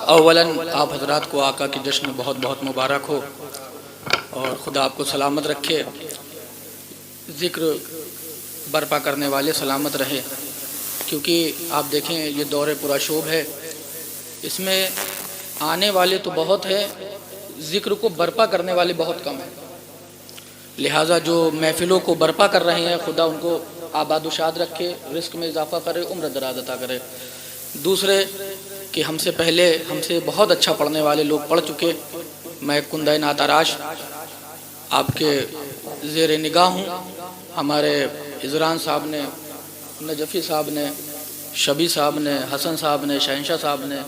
अव्वलन आप हजरात को आका के जश्न में बहुत बहुत मुबारक हो और खुदा आपको सलामत रखे, ज़िक्र बर्पा करने वाले सलामत रहे। क्योंकि आप देखें ये दौर पुराशोभ है, इसमें आने वाले तो बहुत है, ज़िक्र को बर्पा करने वाले बहुत कम हैं। लिहाजा जो महफ़िलों को बर्पा कर रहे हैं, खुदा उनको आबाद-ओ-शाद रखे, रिस्क में इजाफ़ा करे, उम्र दराज अता करे। दूसरे कि हमसे पहले हमसे बहुत अच्छा पढ़ने वाले लोग पढ़ चुके, मैं कुंदा नाताराश आपके ज़ेर निगाह हूँ। हमारे इज़रान साहब ने, नजफ़ी साहब ने, शबी साहब ने, हसन साहब ने, शहनशाह साहब ने,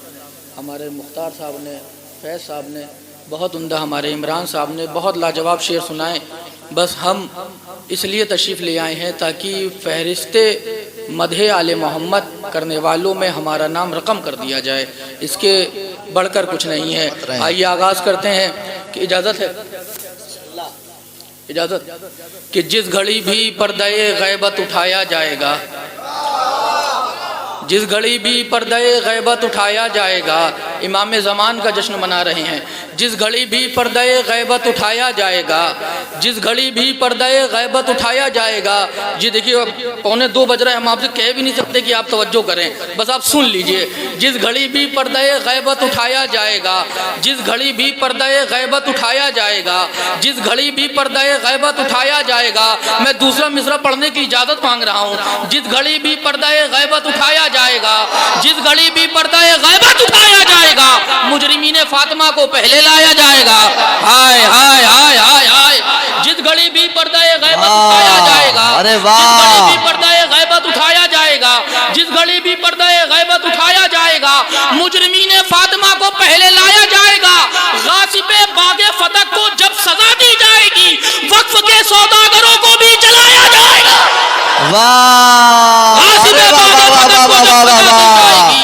हमारे मुख्तार साहब ने, फैज़ साहब ने, बहुत उम्दा हमारे इमरान साहब ने बहुत लाजवाब शेर सुनाए। बस हम इसलिए तशरीफ़ ले आए हैं ताकि फ़हरिस्ते मदहे आले मोहम्मद करने वालों में हमारा नाम रकम कर दिया जाए, इसके बढ़कर कुछ नहीं है। आइए आगाज़ करते हैं कि इजाज़त है, इजाज़त कि जिस घड़ी भी पर्दे गैबत उठाया जाएगा, जिस घड़ी भी पर्दे गैबत उठाया जाएगा, इमाम ज़मान का जश्न मना रहे हैं। जिस घड़ी भी पर्दे गैबत उठाया जाएगा, जिस घड़ी भी पर्दे गैबत उठाया जाएगा। जी देखिए अब 1:45 बज रहे हैं, हम आपसे कह भी नहीं सकते कि आप तवज्जो करें, बस आप सुन लीजिए। जिस घड़ी भी पर्दे गैबत उठाया जाएगा, जिस घड़ी भी पर्दे गैबत उठाया जाएगा, जिस घड़ी भी पर्दे गैबत उठाया जाएगा। मैं दूसरा मिसरा पढ़ने की इजाज़त मांग रहा हूँ। जिस घड़ी भी पर्दे गैबत उठाया जाएगा, जिस घड़ी भी पर्दा गैबत उठाया जाएगा, मुजरिमीन फातिमा को पहले लाया जाएगा। हाय हाय हाय हाय हाय। जिस घड़ी भी पर्दा गैबत उठाया जाएगा, अरे जिस घड़ी भी पर्दा गैबत उठाया जाएगा, जिस घड़ी भी पर्दा गैबत उठाया जाएगा, मुजरिमीन फातिमा को पहले लाया जाएगा। गासिबे बागे फतक को जब सजा दी जाएगी, वक्फ के सौदागरों को भी जलाया जाएगा। वाह गासिबे बागे फतक को जब सजा दी जाएगी,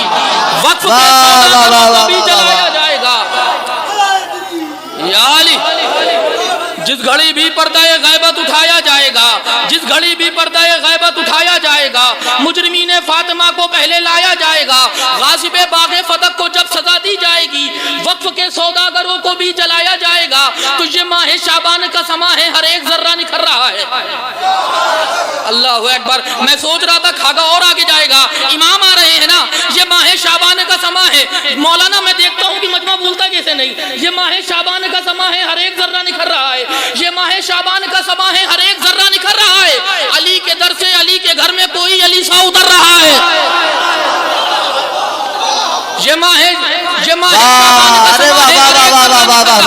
वक्फ के सौदागरों को भी जलाया जाएगा। या अली, जिस घड़ी भी पर्दा गैबत उठाया जाएगा, जिस घड़ी भी पर्दा गैबत उठाया जाएगा, मुजरिमीन फातिमा को पहले लाया जाएगा। गासिबे बागे फतक को जब सजा दी जाएगी, वक्फ के सौदागरों को भी जलाया जाएगा। तो ये माह शाबान का समा है, हर एक जर्रा निखर रहा है। अल्लाह अकबर। मैं सोच रहा था खागा और आगे जाएगा, इमाम आ रहे हैं ना। ये माह शाबान का समा है। मौलाना मैं देखता हूँ कि मजमा बोलता कैसे नहीं। ये माह शाबान का समा है, हर एक जर्रा निखर रहा है। ये माह शाबान का समा है, हर एक जर्रा निखर रहा है। अली के दर से अली के घर में कोई अली सा उतर रहा है। ये माह शाबान का समा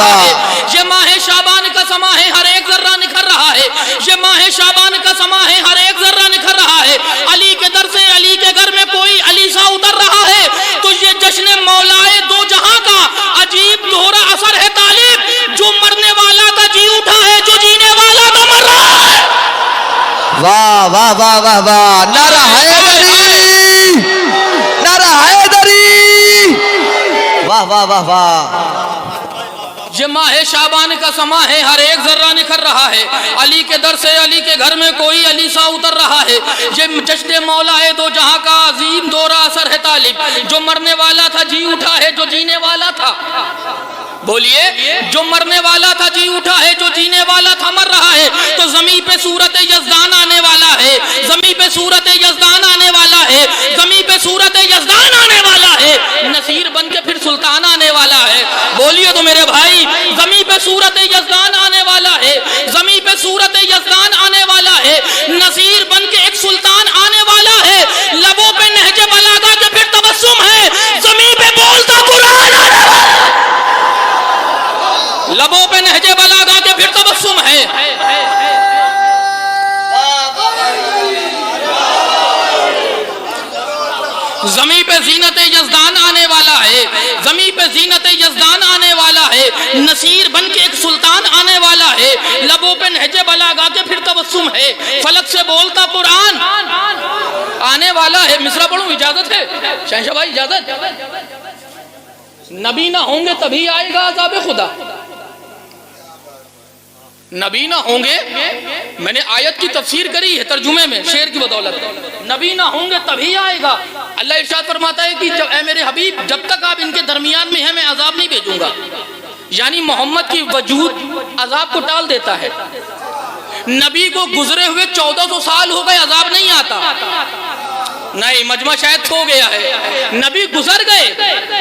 है, ये माह शाबान का समा है, हर एक जर्रा निखर रहा है। ये माह शाबान का समा है, हर एक जर्रा निखर रहा है। अली के दर से अली के घर में कोई अली सा उतर रहा है। तो ये जश्न मौलाए दो जहां का अजीब दोहरा असर है तालिब। जो मरने वाला था जी उठा है, जो जीने वाला था मर रहा है। वाह वाह वाह वाह वाह। नारा हैदरी, नारा हैदरी। वाह वाह वाह वाह। ये माह शाबान का समा है, हर एक जर्रा निखर रहा है। अली के दर से अली के घर में कोई अली सा उतर रहा है। ये जश्न मौला है दो जहां का अजीम दोहरा असर है तालिब। जो मरने वाला था जी उठा है, जो जीने वाला था। बोलिए, जो मरने वाला था जी उठा है, जो जीने वाला था मर रहा है। तो जमीन पे सूरत यज़दान आने वाला है, जमीन पे सूरत यज़दान आने वाला है, जमीन पे सूरत यज़दान आने वाला है। नसीर बन के फिर सुल्तान आने वाला है। बोलिए तो मेरे भाई, जमीन पे सूरत यज़दान आने वाला है, जमीन पे सूरत यज़दान आने वाला है। नसीर बन के एक सुल्तान आने वाला है। लबों पे नहजे बलागा के फिर तबस्सुम है, जमीन पे बोलता कुरान आने वाला है। लबों पे नहजे बलागा के फिर तबस्सुम है। जमीन पे जीनत यज़दान आने वाला है, जमीन पे जीनत यज़दान आने वाला है। नसीर बन के एक सुल्तान आने वाला है। लबों पे नहजे बलागा के फिर तबस्सुम है। फलक से बोलता कुरान आने वाला है। मिसरा पढ़ूं, इजाजत है शहंशाह भाई, इजाजत। नबी ना होंगे तभी आएगा अज़ाब खुदा। नबी ना होंगे, मैंने आयत की तफसीर करी है तर्जुमे में शेर की बदौलत। नबी ना होंगे तभी आएगा अल्लाह इरशाद फरमाता है कि जब ए मेरे हबीब जब तक आप इनके दरमियान में हैं मैं अजाब नहीं भेजूंगा। यानी मोहम्मद की वजूद अजाब को टाल देता है। नबी को गुजरे हुए 1400 साल हो गए, अजाब नहीं आता। नहीं, मजमा शायद खो गया है। नबी गुजर गए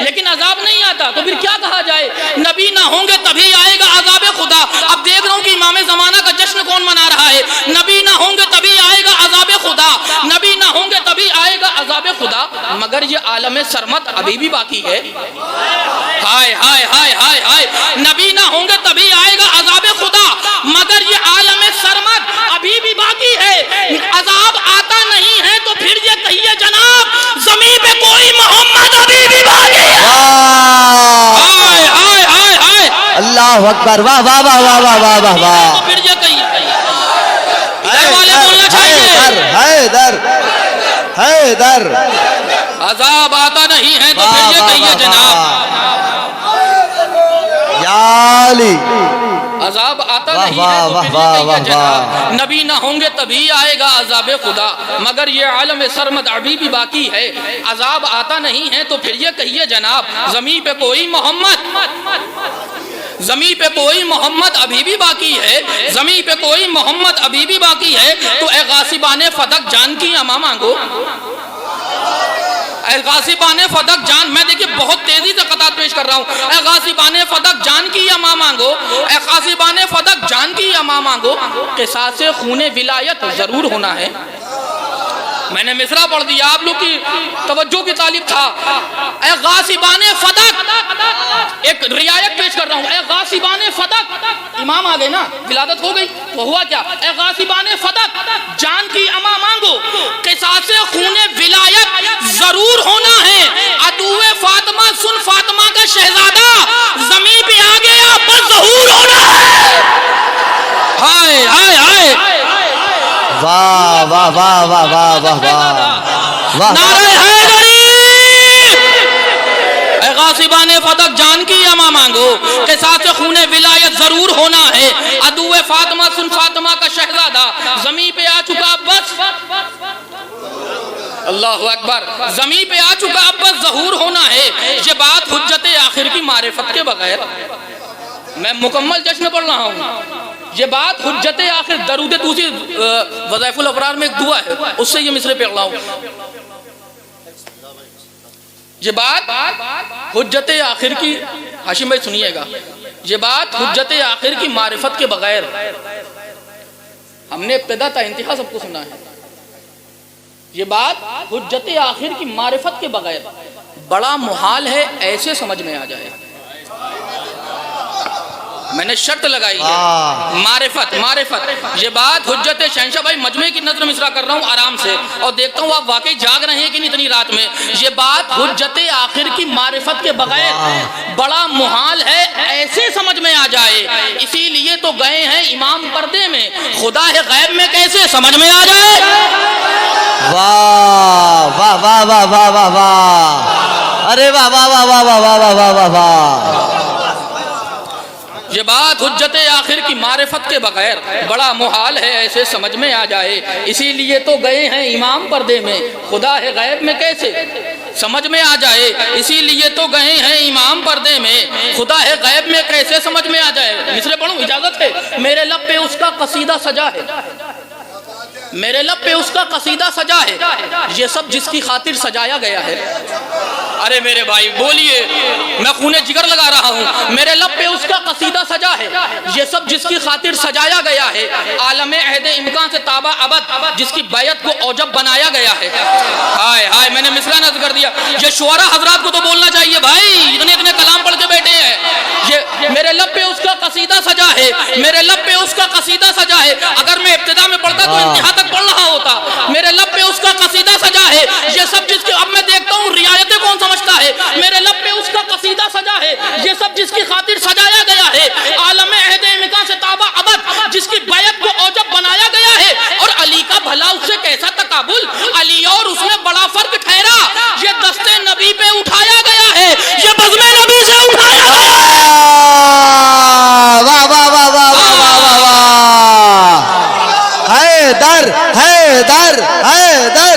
लेकिन अजाब नहीं आता, तो फिर क्या कहा जाए? नबी ना होंगे तभी आएगा अजाब खुदा। अब देख रहा हूं कि इमाम जमाना का जश्न कौन मना रहा है। नबी ना होंगे तभी आएगा अजाब खुदा, नबी ना होंगे तभी आएगा अजाब खुदा। मगर ये आलम सरमत अभी भी बाकी है। हाय हाय हाय हाय हाय, नबी ना होंगे तभी आएगा अजाब खुदा, मगर ये आलम सरमत अभी भी बाकी है। अजाब आता नहीं है तो फिर ये कहिए जनाब जमीन पे कोई मोहम्मद अभी भी बाकी है। हाय हाय हाय हाय, अल्लाह अकबर, वाह वाह वाह वाह वाह वाह वाह वाह। तो फिर ये कहिए वाले बोलना चाहिए हैदर हैदर, अजाब आता नहीं है तो फिर ये कहिए जनाब याली, अजाब आता वाह, नहीं वाह, है तो वाह, फिर ये वाह, कहिए वाह, जनाब नबी ना होंगे तभी आएगा अजाब खुदा, मगर ये आलम सरमद अभी भी बाकी है। अजाब आता नहीं है तो फिर ये कहिए जनाब जमीन पे कोई मोहम्मद, जमीन पे कोई मोहम्मद अभी भी बाकी है, जमीन पे कोई मोहम्मद अभी भी बाकी है। तो ए गासिबाने फदक जान की अमा मांगो, गासिबाने फदक जान। मैं देखिए बहुत तेजी से कतार पेश कर रहा हूँ। गासिबाने फदक जान की अमा मांगो, गासिबाने फदक जान की अमा मांगो, किसास से खूने विलायत जरूर होना है। मैंने मिसरा पढ़ दिया, आप लोग की तवज्जो की तालिब था। ए गासिबाने फदक, एक रियायत पेश कर रहा हूँ। ए गासिबाने फदक, इमाम आ गए ना, विलादत हो गई, तो हुआ क्या? ए गासिबाने फदक जान की अमा मांगो, किसास से खूने विलायत जरूर होना है। अदुए फातिमा सुन फातिमा का शहजादा जमीन पे आ गया बस जहूर होना है। हाय हाय हाय, वाह वाह वाह वाह वाह वाह वाह, नारे हैदरी। गासिबाने फदक जान की अमा मांगो, के साथ खूने विलायत जरूर होना है। अदुए फातिमा सुन फातिमा का शहजादा जमीन पे आ चुका बस, अल्लाह अकबर, जमीन पे आ चुका अब बस जहूर होना है। ये बात हुज्जत आखिर की मारिफत के बगैर, मैं मुकम्मल जश्न पढ़ रहा हूँ। ये बात हुज्जत आखिर, दरूद दूसरी वज़ाइफुल अबरार में एक दुआ है, उससे ये मिसरे पढ़ रहा हूँ। ये बात हुज्जत आखिर की, हाशिम भाई सुनिएगा, ये बात हुज्जत आखिर की मारिफत के बगैर, हमने इब्तिदा ता इंतहा सबको सुना है। ये बात हुज्जत आखिर की मारिफत के बगैर बड़ा मुहाल है ऐसे समझ में आ जाए। मैंने शर्त लगाई है, मारिफत मारिफत। ये बात हुज्जत शहंशाह भाई मजमे की नजर मिसरा कर रहा हूँ आराम से, और देखता हूँ आप वाकई जाग रहे हैं कि नहीं इतनी रात में। ये बात हुज्जत आखिर की मारिफत के बगैर बड़ा मुहाल है ऐसे समझ में आ जाए। इसीलिए तो गए हैं इमाम पर्दे में, खुदा है गैब में कैसे समझ में आ जाए। वाह वाह वाह वाह वाह वाह वाह, अरे वाह वाह वाह वाह वाह वाह वाह वाह वाह। ये बात हुज्जत आखिर की मारिफत के बगैर बड़ा मुहाल है ऐसे समझ में आ जाए। इसीलिए तो गए हैं इमाम पर्दे में, खुदा है गैब में कैसे समझ में आ जाए। इसीलिए तो गए हैं इमाम पर्दे में, खुदा है गैब में कैसे समझ में आ जाए। मिसरे पढ़ूं, इजाजत है। मेरे लब पे उसका कसीदा सजा है, मेरे लब पे उसका कसीदा सजा है, ये सब जिसकी खातिर सजाया गया है। अरे मेरे भाई बोलिए, मैं खूने जिगर लगा रहा हूँ। मेरे लब पे उसका कसीदा सजा है, ये सब जिसकी खातिर सजाया गया है। आलम अहद इम्कान से ताबा अबद जिसकी बैयत को औजब बनाया गया है। हाय हाय, मैंने मिसरा नज़र कर दिया। ये शुअरा हजरात को तो बोलना चाहिए भाई, इतने इतने कलाम पढ़ के बैठे हैं। ये मेरे लब पे उसका कसीदा सजा है, मेरे लब पे उसका कसीदा सजा है। अगर मैं इब्तिदा में पढ़ता तो इंतहा तक पढ़ रहा होता। मेरे लब पे उसका कसीदा सजा है, ये सब जिसके, अब मैं देखता हूँ रियायतें कौन समझता है। मेरे लब पे उसका कसीदा सजा है, ये सब जिसकी खातिर सजाया गया है। आलम अहद इम्कान से ताबा अबद जिसकी बैयत को औजब बनाया गया है। और अली का भला उससे कैसा तकाबुल, अली और उसमें बड़ा फर्क ठहरा। ये दस्ते नबी पे उठाया गया है, ये बज़्मे नबी से उठाया गया। वाह वाह वाह वाह वाह वाह वाह, हैदर हैदर हैदर,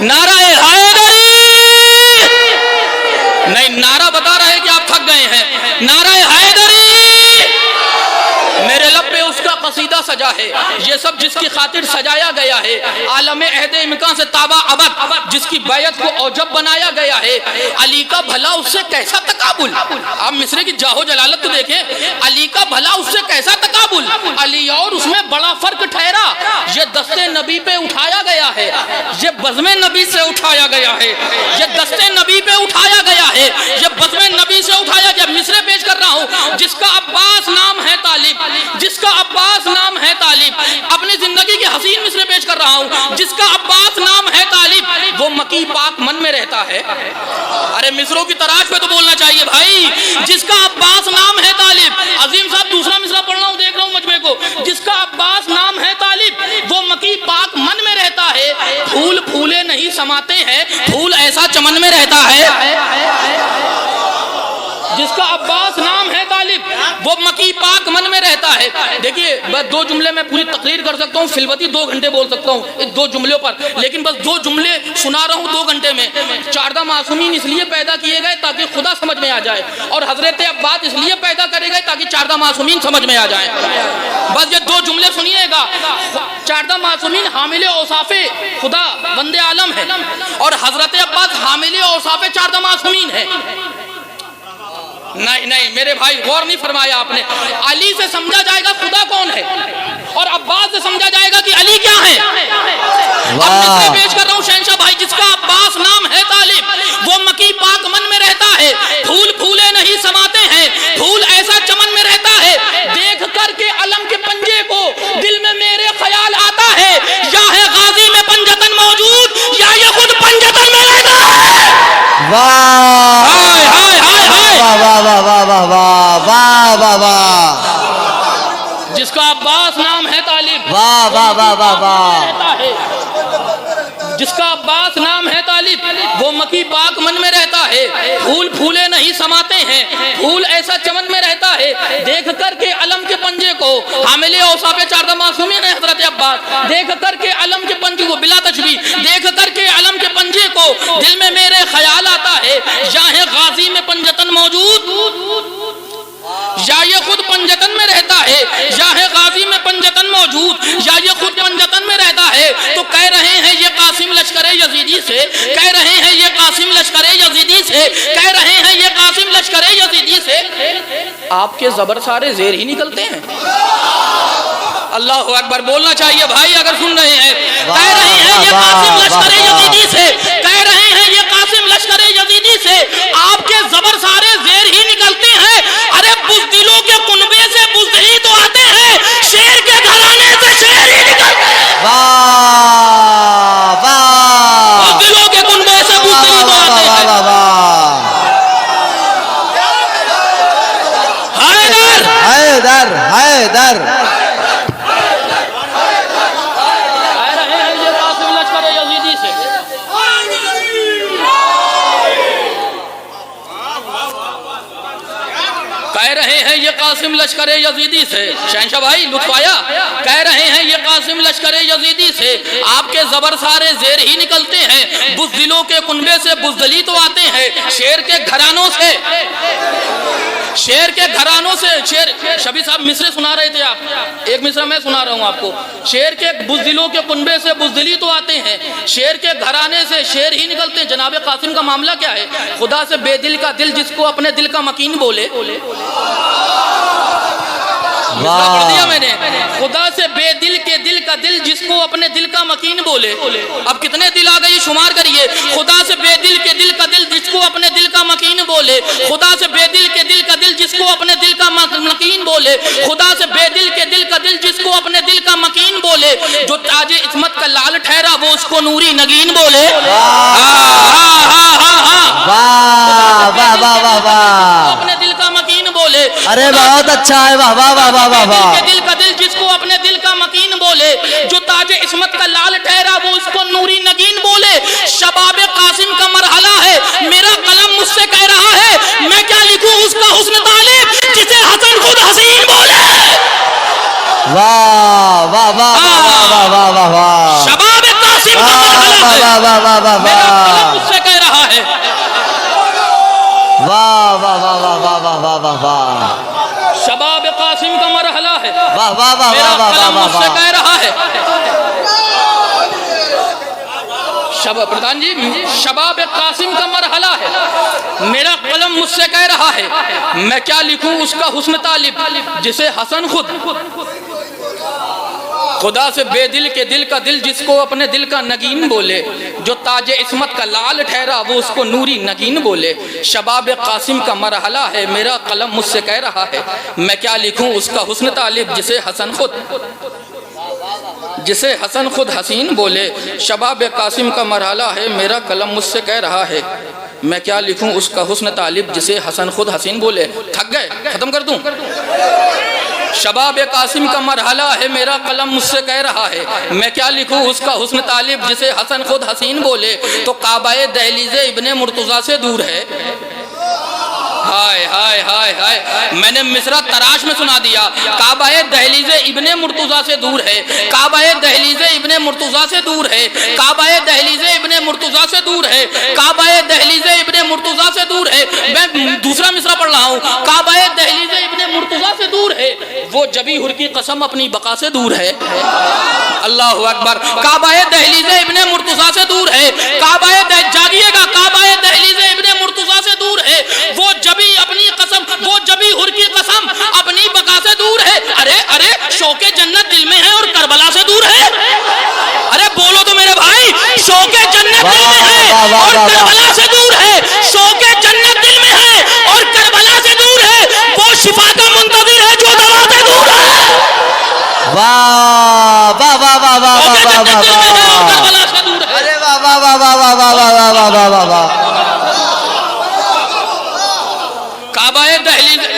नाराए हैदरी, नहीं नारा बता रहे हैं कि आप थक गए हैं। नाराए हैदरी, मेरे लब पे उसका कसीदा सजा है, ये सब जिसकी खातिर सजाया गया है। आलम अहदे इम्कान से ताबा अबद, जिसकी बैयत को औजब बनाया गया है। अली का भला उससे कैसा तकाबुल, आप मिस्रे की जाहो जलालत तो देखें। अली का भला उससे कैसा तकाबुल, अली और उसमें बड़ा फर्क ठहरा। ये दस्ते नबी पे उठाया गया है, ये बज़्मे नबी से उठाया गया है। ये दस्ते नबी पे उठाया गया है, ये बज़्मे नबी से उठाया गया। मिस्रे पेश कर रहा हूँ, जिसका अब्बास नाम है तालिब, जिसका अब्बास नाम है तालिब। अपनी जिंदगी की हसीन मिसरे पेश कर रहा हूं, जिसका अब्बास नाम है तालिब, वो मकी पाक मन में रहता है। अरे मिसरों की तराश पे तो बोलना चाहिए भाई। जिसका अब्बास नाम है तालिब, अजीम साहब दूसरा मिसरा पढ़ रहा हूं, देख रहा हूं मजमे को। जिसका अब्बास नाम है तालिब, वो मकी पाक मन में रहता है। फूल फूले नहीं समाते हैं, फूल ऐसा चमन में रहता है। जिसका अब्बास नाम है तालिब, वो मकी पाक मन में रहता है। देखिए बस दो जुमले में पूरी तकरीर कर सकता हूँ, फिलवती 2 घंटे बोल सकता हूँ इन 2 जुमलों पर, लेकिन बस 2 जुमले सुना रहा हूँ 2 घंटे में। 14 मासूमीन इसलिए पैदा किए गए ताकि खुदा समझ में आ जाए, और हजरत अब्बास इसलिए पैदा करे गए ताकि 14 मासूमीन समझ में आ जाए। बस ये 2 जुमले सुनिएगा। 14 मासूमीन हामिले औसाफे खुदा बंदे आलम है, और हजरत अब्बास हामिले औसाफे 14 मासूमीन है। नहीं नहीं मेरे भाई, गौर नहीं फरमाया आपने। अली से समझा जाएगा खुदा कौन है, और अब्बास से समझा जाएगा कि अली क्या है। अब मैं पेश कर रहा हूँ शहंशाह भाई, जिसका अब्बास नाम है तालिब, वो मकी पाक मन में रहता है। फूल फूले नहीं समाते हैं, फूल ऐसा चमन में रहता है। देख करके अलम के पंजे को दिल में मेरे ख्याल आता है, या है गाजी में पंजतन मौजूद, या ये खुद पंजतन में रहता है। वाह हाय हाय हाय हाय, वाह वाह वाह वाह वाह वाह वाह वाह। जिसका अब्बास नाम है तालिब, वाह वाह वाह वाह वाह। जिसका अब्बास नाम है तालिब, वो मकी पाक मन में रहता है। फूल फूले नहीं समाते हैं, फूल ऐसा चमन में रहता है। देख करके अलम के पंजे को, हामिले औसाफे 14 मासूमीन है हजरत अब्बास। देख करके अलम के पंजे को, बिला तशबीह, देख करके अलम के पंजे को दिल में मेरे ख्याल आता है, या है गाजी में पंजतन मौजूद, या ये खुद पंजतन में रहता है। या है गाजी में पंजतन मौजूद, या ये खुद पंजतन में रहता है। तो कह रहे हैं ये कासिम लश्करे यजीदी से, कह रहे हैं ये कासिम लश्करे यजीदी से, कह रहे हैं ये कासिम लश्करे यजीदी से। आपके जबर सारे जेर ही निकलते हैं। अल्लाह अकबर बोलना चाहिए भाई अगर सुन रहे हैं। कह रहे हैं ये कासिम लश्करे यजीदी से, कह रहे हैं ये कासिम लश्करे यजीदी से। आपके जबर सारे जेर ही निकलते हैं। अरे बुज़दिलों के कुनबे से बुज़दिली तो आते हैं, शेर के घराने से शेर ही निकलते हैं। वाह वाह, बुज़दिलों के कुनबे से बुज़दिली तो आते हैं। हैदर हैदर हैदर। कह रहे हैं ये कासिम लश्करे यजीदी से। शहंशाह भाई लुत्फ आया। कह रहे हैं ये कासिम लश्करे यजीदी से। आपके जबर सारे जेर ही निकलते हैं। बुज़दिलों के कुनबे से बुज़दली तो आते हैं, शेर के घरानों से, शेर के घरानों से। शेर शबी साहब मिसरे सुना रहे थे आप, एक मिसरा मैं सुना रहा हूँ आपको। शेर के बुज़दिलों के कुनबे से बुज़दली तो आते हैं, शेर के घराने से शेर ही निकलते हैं। जनाब कासिम का मामला क्या है? खुदा से बेदिल का दिल जिसको अपने दिल का मकीन बोले। पढ़ दिया मैंने। खुदा से बेदिल के दिल का दिल जिसको अपने दिल का मकीन बोले। अब कितने दिल आ गए शुमार करिए। खुदा से बेदिल के दिल का दिल जिसको अपने दिल का मकीन बोले। खुदा से बेदिल के दिल का दिल जिसको अपने दिल का मकीन बोले। खुदा से बेदिल के दिल का दिल जिसको अपने दिल का मकीन बोले। जो ताजे इस्मत का लाल ठहरा वो उसको नूरी नगीन बोले। अपने दिल का मकीन बोले। अरे बहुत अच्छा है, वाह वाह वाह वाह वाह वाह। दिल का दिल जिसको अपने दिल का मकीन बोले। जो ताजे इस्मत का लाल ठहरा वो उसको नूरी नगीन बोले। शबाब कासिम का मरहला है, मेरा कलम मुझसे कह रहा है मैं क्या लिखूं उसका हुस्न तालिब जिसे हसन खुद हसीन बोले। वाह वाह वाह वाह वाह वाह वाह। शबाब कासिम का वाह वाह मेरा वाह कलम वाह मुझसे वाह। कह रहा है, प्रधान जी, शबाब कासिम का मरहला है, मेरा कलम मुझसे कह रहा है मैं क्या लिखूं उसका हुस्न तालिब जिसे हसन खुद खुदा से बेदिल के दिल का दिल जिसको अपने दिल का नगीन बोले, जो ताजे इस्मत का लाल ठहरा वो उसको नूरी नगीन बोले। शबाब कासिम का मरहला है, मेरा कलम मुझसे कह रहा है मैं क्या लिखूं उसका हुस्न तालिब जिसे हसन खुद हसीन बोले। शबाब कासिम का मरहला है, मेरा कलम मुझसे कह रहा है मैं क्या लिखूं उसका हुस्न तालिब जिसे हसन खुद हसीन बोले। थक गए, खत्म कर दूं। शबाब कासिम का मरहला है, मेरा कलम मुझसे कह रहा है मैं क्या लिखूं उसका हुस्न तालिब जिसे हसन खुद हसीन बोले। तो काबाए दहलीज़े इब्ने मुर्तज़ा से दूर है। हाय हाय हाय हाय, मैंने मिसरा तराश में सुना दिया। काबाए दहलीज़े इब्ने मुर्तज़ा से दूर है, काबाए दहलीज़े इब्ने मुर्तज़ा से दूर है, काबाए दहलीज़े इब्ने मुर्तज़ा से दूर है, काबाए दहलीज़े इब्ने मुर्तज़ा से दूर है। मैं दूसरा मिसरा पढ़ रहा हूँ। काबाए दहलीज़े इब्ने मुर्तज़ा से दूर है, वो जबी हुर की कसम अपनी बका से दूर है। अल्लाहु अकबर। काबाए दहलीज़े इब्ने मुर्तज़ा से दूर है, काबाए जागिएगा, काबाए दहलीज़े इब्ने मुर्तज़ा से दूर है, वो जबी अपनी कसम, वो जबी हुर की कसम अपनी बका से दूर है। अरे अरे, शौके जन्नत दिल में है और करबला से दूर है। अरे बोलो तो मेरे भाई, शौके जन्नत दिल में है और करबला से दूर है, शौके जन्नत दिल में है और करबला से दूर है, वो शिफा का मुंतज़िर है जो दवा से दूर है। वाह वाह वाह वाह वाह वाह वाह वाह। अरे वाह वाह वाह वाह वाह वाह वाह वाह वाह वाह वाह। काबाए दहलीज़े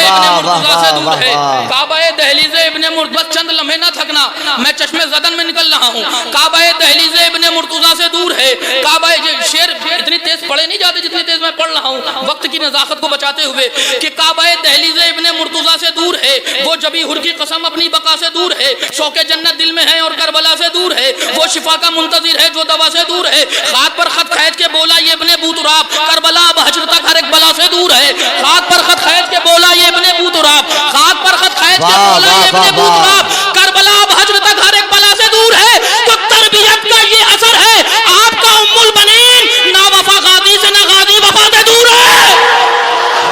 इब्ने मुर्तज़ा से दूर है, काबाए दहलीज़े इब्ने मुर्तज़ा। चंद लम्हे ना थकना, मैं चश्मे ज़दन में निकल रहा हूँ। काबाए दहलीज़े इब्ने मुर्तज़ा से दूर है, काबाए शेर इतनी तेज पढ़े नहीं जाते जितनी तेज मैं पढ़ रहा हूँ वक्त की नज़ाकत को बचाते हुए कि काबाए दहलीज़े इब्ने मुर्तज़ा से दूर है, वो जबी हुर की कसम अपनी बका से दूर है, शौके जन्नत दिल में है और करबला से दूर है, वो शिफा का मुंतज़िर है जो दवा से दूर है। खात पर खत खैज के बोला ये इब्ने बूतुराब, करबला अब हजर तक हर एक बला से दूर है। खात पर खत खैज के बोला ये इब्ने बूतुराब, खात पर खत खैज के बोला ये इब्ने बूतुराब, करबला अब हजर तक हर एक बला से दूर है। तो तरबियत का ये असर है, आपका उम्मुल बनीन ना वफा गादी से ना गादी वफा से दूर है।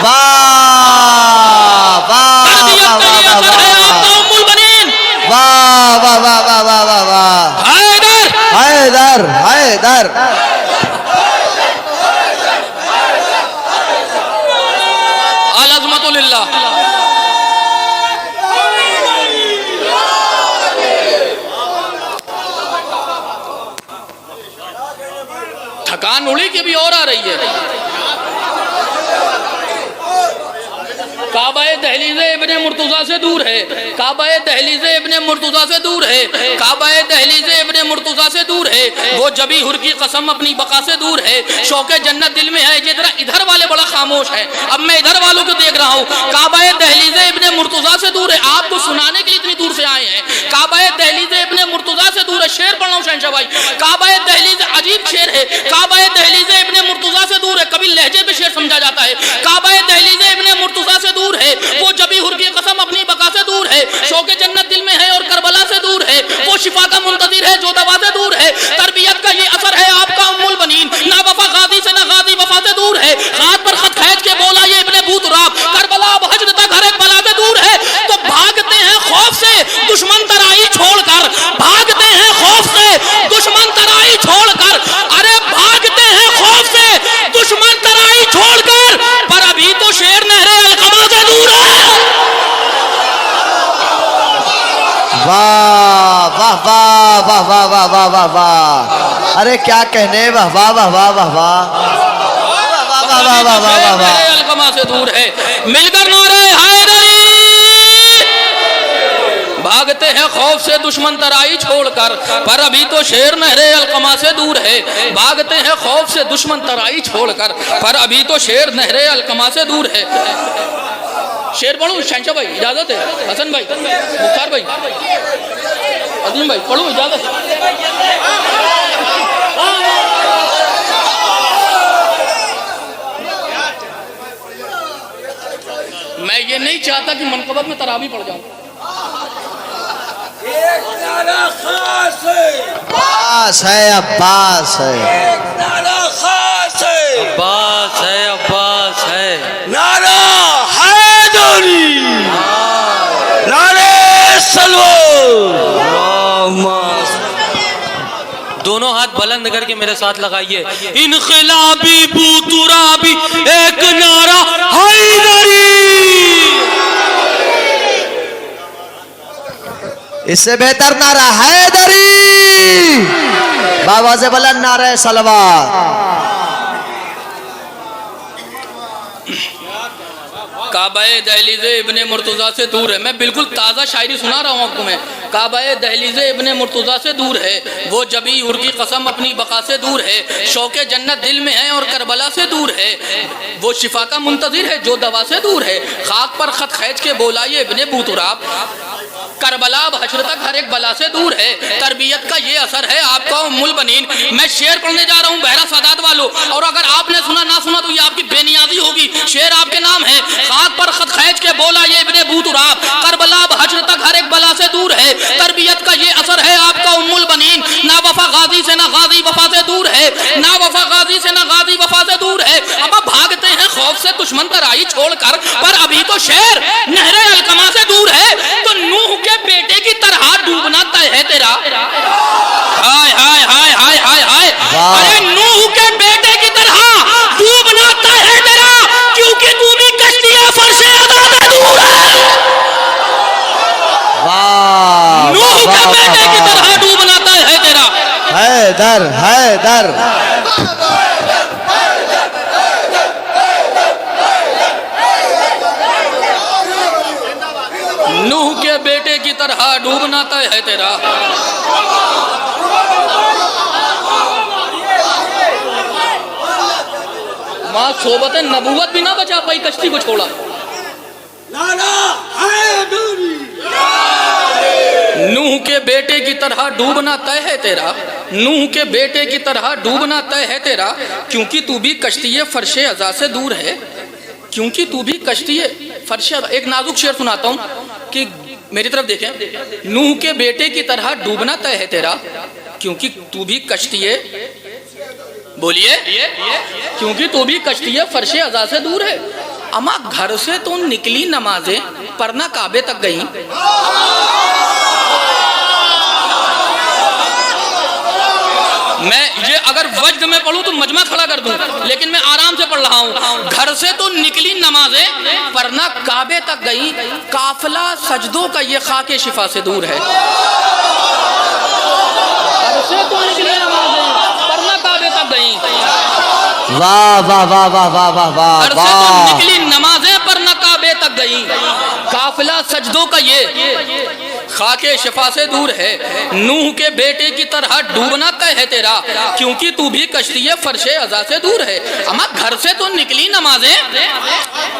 वाह वाह तरबियत का ये असर है, आपका उम्मुल बनीन। वाह वाह वाह वाह वाह वाह वाह। हैदर हैदर हैदर। अल-अज़मतुलिल्लाह। थकान उड़ी की भी और आ रही है। काबाए दहलीज़े इब्ने मुर्तज़ा से दूर है, काबाए दहलीज़े इब्ने मुर्तज़ा से दूर है, काबाए दहलीज़े इब्ने मुर्तज़ा से दूर है, वो जबी हुर की कसम अपनी बका से दूर है, शौके जन्नत दिल में है। ये जरा इधर वाले बड़ा खामोश है, अब मैं इधर वालों को देख रहा हूँ। काबाए दहलीज़े इब्ने मुर्तज़ा से दूर है, आपको सुनाने के लिए इतनी दूर से आए हैं। काबाए दहलीज़े इब्ने मुर्तज़ा से दूर है, शेर पढ़ रहा हूँ शहंशाह भाई। काबाए दहलीज़े अजीब शेर है, काबाए दहलीज़े इब्ने मुर्तज़ा से दूर है, कभी लहजे पे शेर समझा जाता है। काबाए दहलीज़े इब्ने मुर्तज़ा से दूर है, वो जबी हुर की कसम अपनी बका से दूर है, शौके जन्नत दिल में है और करबला से दूर है, वो शिफा का मुंतज़िर है जो दवा से दूर है। तरबियत का ये असर है, आपका उम्मुल बनीन ना वफा गादी से ना गादी वफा से दूर है। हाथ पर खत खैज के बोला ये इब्ने बूतुराब, करबला अब हजर तक हर एक बला से दूर है। तो भागते हैं खौफ से दुश्मन तराई छोड़कर, भागते हैं खौफ से दुश्मन तराई छोड़कर, अरे भागते हैं खौफ से दुश्मन तराई छोड़कर, पर अभी तो शेर नहरे अलकमा से दूर है। वाह वाह वाह वाह वाह वाह वाह वाह वाह। अरे क्या कहने, वाह वाह वाह वाह वाह वाह वाह वाह वाह वाह वाह। अलकमा से दूर है, मिलकर नारे हैदरी। भागते हैं खौफ से दुश्मन तराई छोड़कर, पर अभी तो शेर नहरे अलकमा से दूर है। भागते हैं खौफ से दुश्मन तराई छोड़कर, पर अभी तो शेर नहरे अलकमा से दूर है। शेर पढ़ूं शहंशाह भाई, इजाजत है? हसन भाई, मुख्तार भाई, अजीम भाई, पढ़ूं इजाजत? मैं ये नहीं चाहता कि मनकबत में तरावी पड़ जाऊं। एक नारा खास है, अब्बास है, अब्बास है, एक नारा खास है, अब्बास है, अब्बास है। नारा हैदरी, नारे सलवार। दोनों हाथ बुलंद करके मेरे साथ लगाइए। इनकलाबी बूतुराबी एक नारा हैदरी। इससे बेहतर नारा हैदरी, बाबा से बुलंद नारा सलवार। काबाए दहलीज़े इब्ने मुर्तज़ा से दूर है। मैं बिल्कुल ताज़ा शायरी सुना रहा हूँ आपको। मैं काबाए दहलीज़े इब्ने मुर्तज़ा से दूर है, वो जबी उर की कसम अपनी बका से दूर है। शौक़े जन्नत दिल में है और करबला से दूर है, वो शिफा का मुंतज़िर है जो दवा से दूर है। खाक पर खत खैच के बोला ये इब्ने बूतुराब, करबला हश्र तक हर एक बला से दूर है। तरबियत का ये असर है आपका उम्मुल बनीन। मैं शेर पढ़ने जा रहा हूँ बहरा सादात वालों, और अगर आपने सुना ना सुना तो ये आपकी बेनियाजी होगी। शेर आपके नाम है। खाक पर खत खैच के बोला ये इब्ने बूतुराब, करबला हश्र तक हर एक बला से दूर है। तरबियत का ये असर है आपका उम्मुल बनीन। ना वफा गाजी से ना गाजी वफा से दूर है, ना वफा गाजी से ना गाजी वफा से दूर है। अब आप भागते हैं खौफ से दुश्मन तराई छोड़कर, पर अभी तो शेर नहरे अलकमा से दूर है। तो नूह के बेटे की तरह डूबना तय है तेरा। हाय हाय हाय हाय हाय हाय, अरे नूह के बेटे की तरह डूबना तय है तेरा, क्योंकि तू भी कश्ती फर्शे अदा से दूर है। वाह, नूह के बेटे की तरह डूबना तय है तेरा। हैदर, हैदर। नूह के बेटे की तरह डूबना तय है तेरा। माँ सोबत नबूवत भी ना बचा पाई, कश्ती को छोड़ा। नारा हैदरी, नूह के बेटे की तरह डूबना तय है तेरा, नूह के बेटे की तरह डूबना तय है तेरा, क्योंकि तू भी कश्ती फर्शे अज़ा से दूर है। क्योंकि तू भी कश्ती फर्शे। एक नाजुक शेर सुनाता हूँ कि मेरी तरफ देखें। नूह के बेटे की तरह डूबना तय है तेरा, क्योंकि तू भी कश्ती, बोलिए, क्योंकि तू भी कश्ती फर्शे अज़ा से दूर है। अमा घर से तो निकली नमाजें पर ना काबे तक गई। मैं ये अगर वज्द में पढ़ूं तो मजमा खड़ा कर दूं, लेकिन मैं आराम से पढ़ रहा हूं। घर से तो निकली नमाजें पर ना काबे तक गई, काफिला सजदों का ये खाके शिफा से दूर है। घर से तो निकली नमाजें पर ना काबे तक गई। वाह वाह वाह वाह वाह वाह वाह। घर से तो निकली नमाजें पर ना काबे तक गई, काफिला सजदों का ये खाके शिफा से दूर है। नूह के बेटे की तरह डूबना तय है तेरा, क्योंकि तू भी कश्ती फर्शे अज़ा से दूर है। अमा घर से तो निकली नमाजें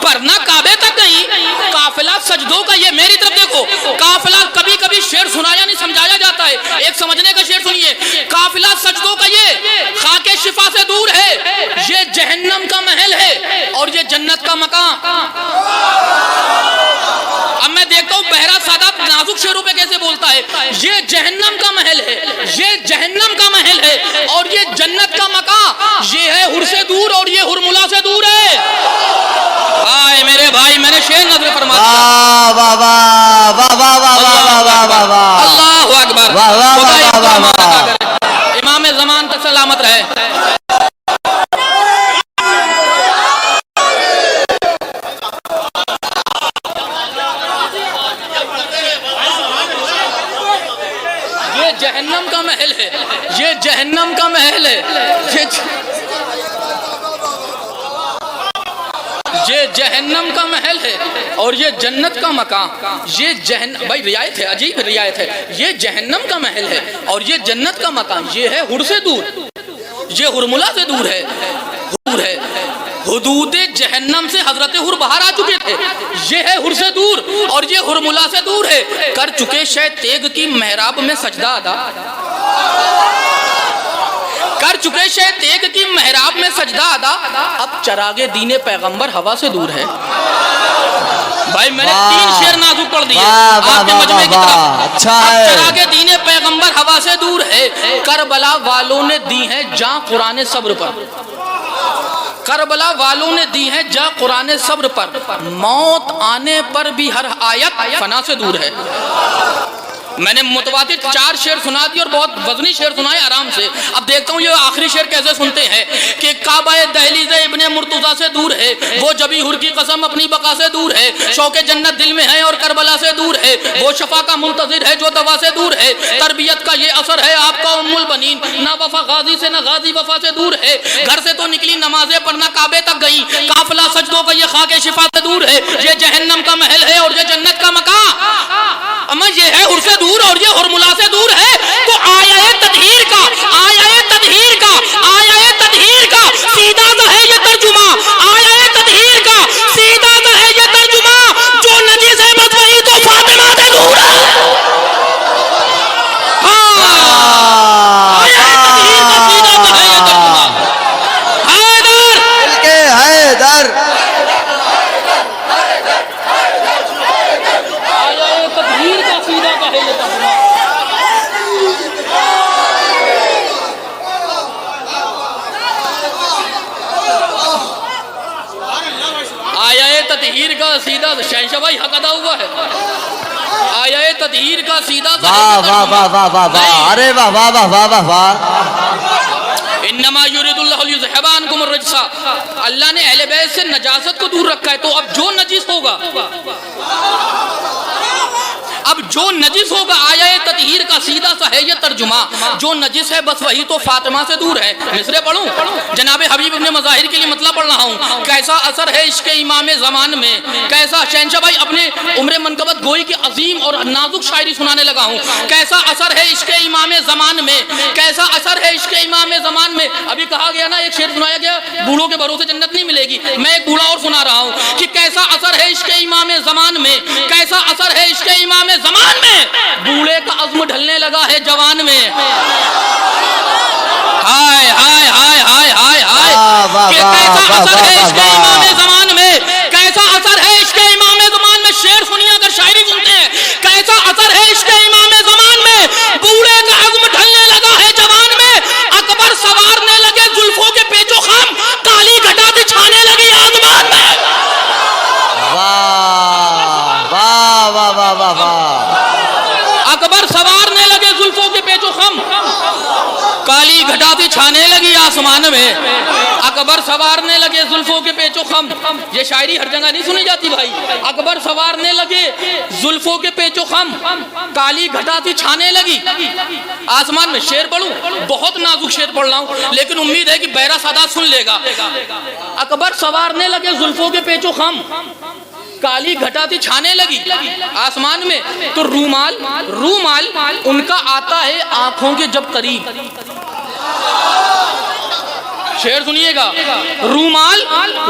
पर ना काबे तक गई, काफिला सजदों का ये। मेरी तरफ देखो, काफिला कभी कभी शेर सुनाया नहीं समझाया जाता है। एक समझने का शेर सुनिए। काफिला सजदों का ये खाके शिफा से दूर है, ये जहन्नम का महल है और ये जन्नत का मकान। अब मैं देखता हूँ बहरा सादात नाजुक शेरों पे कैसे बोलता है। ये जहन्नम का महल है, ये जहन्नम का महल है और ये जन्नत का मकान। ये है हुर से दूर और ये हुरमुला से दूर है। भाई मेरे भाई, मैंने शेर नजर फरमा दिया। वाह वाह वाह वाह वाह वाह वाह वाह वाह। अल्लाहु अकबर। वाह वाह वाह वाह वाह। इमाम ज़मान तक सलामत रहे। जहन्नम का महल है, ये जहन्नम का महल है, ये जहन्नम का महल है और ये जन्नत का मकान। ये जहन्नम, भाई रियायत है, अजीब रियायत है। ये जहन्नम का महल है और ये जन्नत का मकान। ये है हुर से दूर, ये हुरमुला से दूर है। दूर है हुदूदे जहन्नम से हजरत हुर बाहर आ चुके थे। ये है हुर से दूर और ये हुरमुला से दूर है। कर चुके शायद तेग की मेहराब में सजदा अदा, कर चुके शायद तेग की मेहराब में सजदा अदा। अब चरागे दीने पैगंबर हवा से दूर है। भाई मैंने वाह। 3 शेर नाजुक पढ़ दिए वाह, वाह, आपके वाह, मजमे की वाह, तरफ। अच्छा अब है। चिरागे दीने पैगंबर हवा से दूर है, करबला वालों ने दी है जा कुरान सब्र पर। करबला वालों ने दी है जा कुरान सब्र पर, मौत आने पर भी हर आयत फना से दूर है। मैंने मुतवातिर 4 शेर सुना दिए और बहुत वजनी शेर सुनाए आराम से। अब देखता हूँ ये आखिरी शेर कैसे सुनते हैं कि काबा दहलीज़ इब्ने मुर्तज़ा से दूर है, वो जबी हुर की कसम अपनी बका से दूर है, शौक़े जन्नत दिल में है और करबला से दूर है, वो शफा का मुंतज़िर है जो दवा से दूर है, तरबियत का ये असर है आपका उम्मुल बनीन, ना वफा गाजी से ना गाजी वफा से दूर है, घर से तो निकली नमाजें पढ़ना काबे तक गई, काफिला सजदों का ये खाके शिफा से दूर है, ये जहन्नम का महल है और ये जन्नत का मकान। अम्मा ये है हुर से दूर और ये हुरमुला से दूर है, तो आया तदहीर का, आया तदहीर का, आया तदहीर का सीधा सा है ये तर्जुमा, आया तदहीर का सीधा सा है ये तर्जुमा, जो नजी से मत वही तो फातिमा से दूर है। हाँ, आया तदहीर का सीधा सा है ये तर्जुमा। हैदर के हैदर आया तदहीर का सीधा सा है ये तर्जुमा। आया तदहीर का सीधा शहंशाह भाई हक अदा हुआ है। आया तदहीर का सीधा वाह वाह वाह वाह वाह वाह, अरे वाह वाह वाह वाह वाह वाह। इन्नमा युरिदुल्लाहु लियुज़हिबा अन्कुम अर्रिज्सा, अल्लाह ने अहले बैत से नजासत को दूर रखा है, तो अब जो नजीस होगा, अब जो नजिस होगा, आया तदहीर का सीधा सा है ये तर्जुमा, जो नजिस है बस वही तो फातिमा से दूर है। मिसरे पढ़ूं, जनाब हबीब इब्ने मज़ाहिर के लिए मतलब पढ़ रहा हूँ। कैसा असर है इश्क़ इमाम ज़मान में, कैसा शहंशाह भाई अपने उम्र मनकबत गोई की अजीम और नाजुक शायरी सुनाने लगा हूँ। कैसा असर है इश्क़ इमाम ज़मान में, कैसा असर है इश्क़ इमाम ज़मान में। अभी कहा गया ना, एक शेर सुनाया गया, बूढ़ों के भरोसे जन्नत नहीं मिलेगी। मैं एक बूढ़ा और सुना रहा हूँ कि कैसा असर है इश्क़ इमाम ज़मान में, कैसा असर है इश्क़ इमाम ज़मान में, बूढ़े का अज़्म ढलने लगा है जवान में। हाय हाय हाय हाय हाय हाय, कि कैसा असर है इश्क़ इमाम ज़मान में, कैसा असर है इश्क़ इमाम ज़मान में। शेर सुनिए अगर शायरी सुनते हैं, कैसा असर है इश्क़ इमाम ज़मान में, बूढ़े का अज़्म ढलने लगा है जवान में, अकबर सवारने लगे जुल्फों के पेचो खाम, काली घटा बिछाने लगी आसमान में। वाह वाह वाह वाह वाह वाह, अकबर सवारने लगे जुल्फों के पेचो खम, काली घटा बिछाने लगी आसमान में, अकबर सवारने लगे जुल्फों के पेचो खम। ये शायरी हर जगह नहीं सुनी जाती भाई। अकबर सवारने लगे जुल्फों के पेचो खम, काली घटा बिछाने लगी आसमान में। शेर पढ़ूं, बहुत नाजुक शेर पढ़ रहा हूं, लेकिन उम्मीद है कि बहरा सादा सुन लेगा। अकबर सवारने लगे जुल्फों के पेचो खम, काली घटाती छाने लगी आसमान में, तो रूमाल रूमाल उनका आता है आंखों के जब करीब। शेर सुनिएगा, रूमाल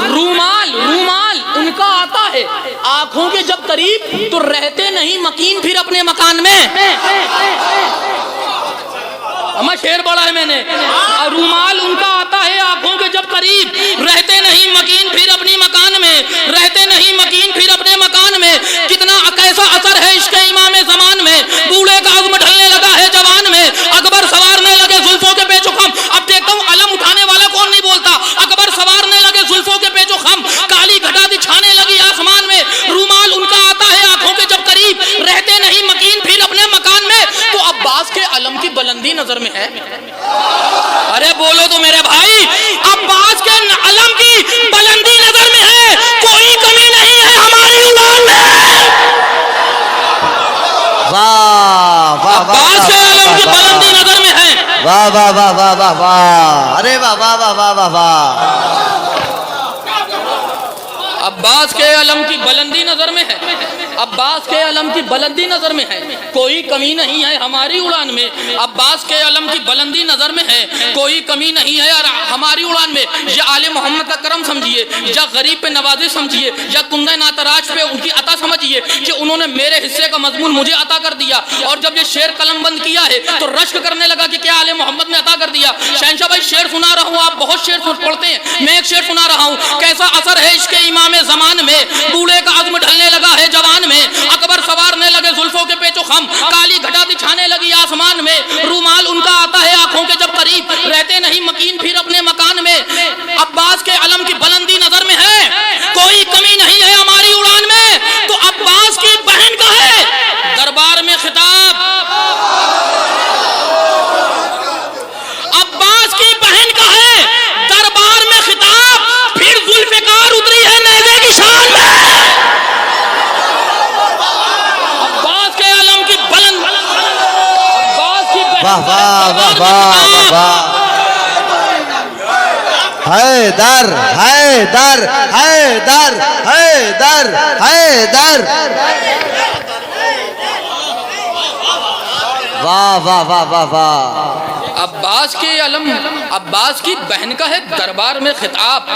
रूमाल रूमाल उनका आता है आंखों के जब करीब, तो रहते नहीं मकीन फिर अपने मकान में। अम्मा शेर पढ़ा है मैंने। रूमाल उनका आता है आंखों के जब करीब, रहते नहीं मकीन फिर अपनी मकान में, रहते नहीं मकीन फिर अपने मकान में। कितना कैसा असर है इश्क़ इमाम ज़मान में, बूढ़े का अज़्म ढलने लगा है जवान में, अकबर सवारने लगे जुल्फों के पेचो खम। अब देखता हूँ अलम उठाने वाला कौन नहीं बोलता। अकबर सवारने लगे जुल्फों के पेचो खम, काली घटा बिछाने लगी आसमान में, रूमाल उनका आता है आंखों के जब करीब, रहते नहीं मकीन फिर अपने मकान में। तो अब्बास के अलम की बुलंदी नजर में है। अरे बोलो तो मेरे भाई, अब्बास के अलम की बुलंदी नजर में है, कोई कमी नहीं है हमारी उड़ान में। वाह वाह वाह, अब्बास के अलम की बुलंदी नजर में है। वाह वाह वाह वाह वाह वाह, अरे वाह वाह वाह वाह वाह वाह। अब्बास के अलम की बुलंदी नजर में है। अब्बास के अलम की बुलंदी नजर में है, कोई कमी नहीं है हमारी उड़ान में। अब्बास के अलम की बुलंदी नजर में है, कोई कमी नहीं है हमारी उड़ान में। या आले मोहम्मद का करम समझिए, या गरीब पे नवाजे समझिए, या कुंदे नातराज पे उनकी अता समझिए कि उन्होंने मेरे हिस्से का मजमून मुझे अता कर दिया। और जब ये शेर कलम बंद किया है तो रश्क करने लगा कि क्या आले मोहम्मद ने अता कर दिया। शहंशाह भाई शेर सुना रहा हूँ, आप बहुत शेर पढ़ते हैं, मैं एक शेर सुना रहा हूँ। कैसा असर है इसके इमाम ज़मान में, बूढ़े का अज़्म ढलने लगा है जवान में। अकबर सवारने लगे जुल्फों के पेचो खम, काली घटा बिछाने लगी आसमान में। रूमाल उनका आता है आंखों के जब करीब, रहते नहीं मकीन फिर अपने मकान में। अब्बास के अलम की बुलंदी नजर में है, कोई कमी नहीं है हमारी उड़ान में। तो अब्बास की बहन का है दरबार में खिताब, अब्बास की बहन का है दरबार में खिताब। फिर जुल्फ़िकार उतरी है नेज़े की शान में। अब्बास के अलम की बुलंद, अब्बास की बहन वाह वाह वाह वाह वाह। हैदर हैदर हैदर हैदर हैदर। वाह वाह वाह वाह वाह। अब्बास के अलम, अब्बास की बहन का है दरबार में खिताब।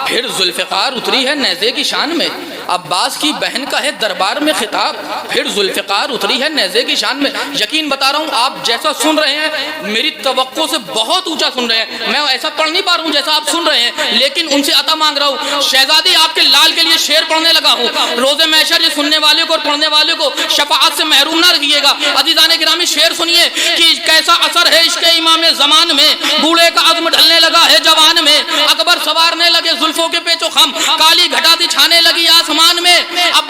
फिर जुल्फ़िकार उतरी है नेज़े की शान में। अब्बास की बहन का है दरबार में खिताब, फिर जुल्फ़िकार उतरी है नेज़े की शान में। यकीन बता रहा हूँ, आप जैसा सुन रहे हैं मेरी तवक्को से बहुत ऊंचा सुन रहे हैं। मैं ऐसा पढ़ नहीं पा रहा हूँ जैसा आप सुन रहे हैं, लेकिन उनसे अता मांग रहा हूँ। शहजादी आपके लाल के लिए शेर पढ़ने लगा हूँ। रोज़े महशर ये सुनने वाले को और पढ़ने वाले को शफाअत से महरूम ना रखिएगा। अज़ीज़ान गिरामी शेर सुनिए कि कैसा असर है इसके इमाम ज़मान में, बूढ़े का अज़्म ढलने लगा है जवान में। अकबर सवारने लगे जुल्फों के पेचो खम, काली घटा बिछाने लगी आसमान में। अब